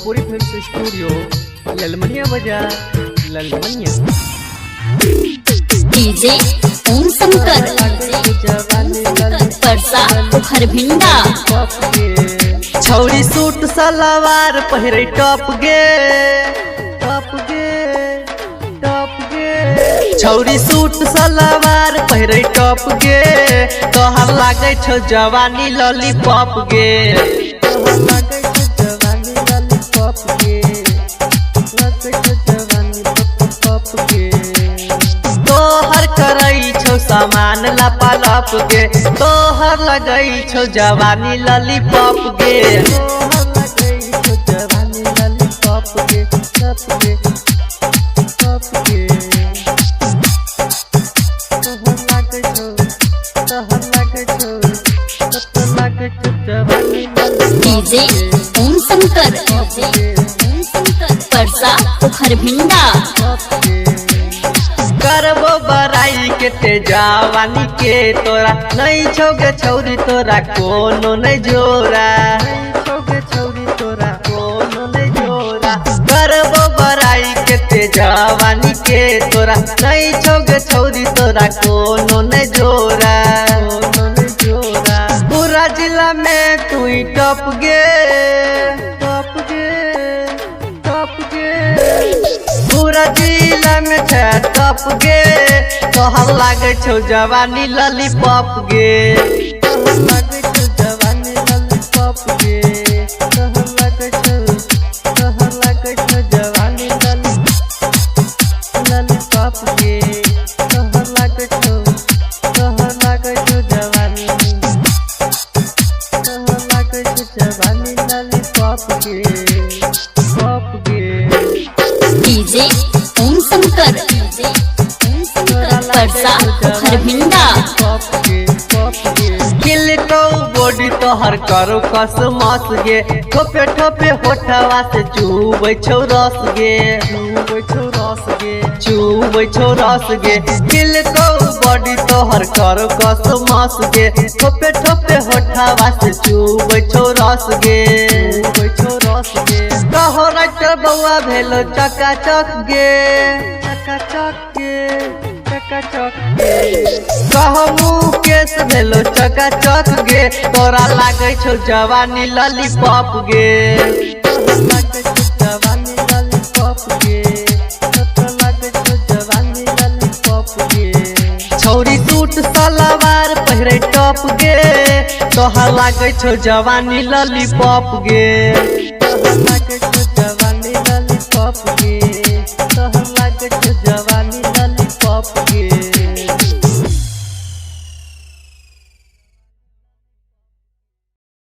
Bhojpuri film studio ललमनिया बाजार ललमनिया। DJ ओम शंकर परसा खरभिंडा। छौरी सूट सलवार पहिरे टॉप गे टॉप गे टॉप गे। छौरी सूट सलवार पहिरे टॉप गे तोहर लागे छौ जवानी लॉलीपॉप गे। तोहर लागे छौ जवानी लॉलीपॉप गे लागे छौ जवानी लॉलीपॉप गे। तोहर करई छौ सामान लपालप गे तोहर लगई छौ जवानी लॉलीपॉप गे। तोहर लगई छौ जवानी लॉलीपॉप गे टॉप गे टॉप गे। तोहर लगई छौ तोहर लगई छौ तोहर लगई छौ जवानी डीजे ओम शंकर परसा खरभिंडा। करबो बराई के ते जवानी के तोरा नहीं छोगे छौरी तोरा कोनो नहीं जोरा नहीं छोगे छौरी तोरा कोनो नहीं जोरा। करबो बराई के ते जवानी के तोरा नहीं छोगे छौरी तोरा कोनो नहीं जोरा कोनो नहीं जोरा। पूरा जिला में तू ही टॉप गे टॉप गे टॉप गे। पूरा जिला में छे टॉप गे तोहर लागे छौ जवानी लॉलीपॉप गे। तोहर लागे छौ जवानी लॉलीपॉप गे तोहर लागे छौ जवानी लॉलीपॉप गे तोहर लागे छौ जवानी तोहर लागे छौ जवानी लॉलीपॉप गे पॉप गे। डीजे ओम शंकर परसा खरभिंडा। किल को बॉडी तोहर करो कस मस गे ठोपे ठोपे होठवा से चूबै छौ रस गे चूबै छौ रस गे चूबै छौ रस गे। किल को बॉडी तोहर करो कस मस गे ठोपे ठोपे होठवा से चूबै छौ रस गे चूबै छौ रस गे। कहो राइटर बउआ भेलो चकाचक गे चकाचक गे चकाचक गे। कहो मुकेश भेलो चकाचक गे तोरा लागे छौ जवानी लॉलीपॉप गे तोरा लागे छौ जवानी लॉलीपॉप गे तोरा लागे छौ जवानी लॉलीपॉप गे। छौरी सूट सलवार पहिरे टॉप गे तोहर लागे छौ जवानी लॉलीपॉप गे।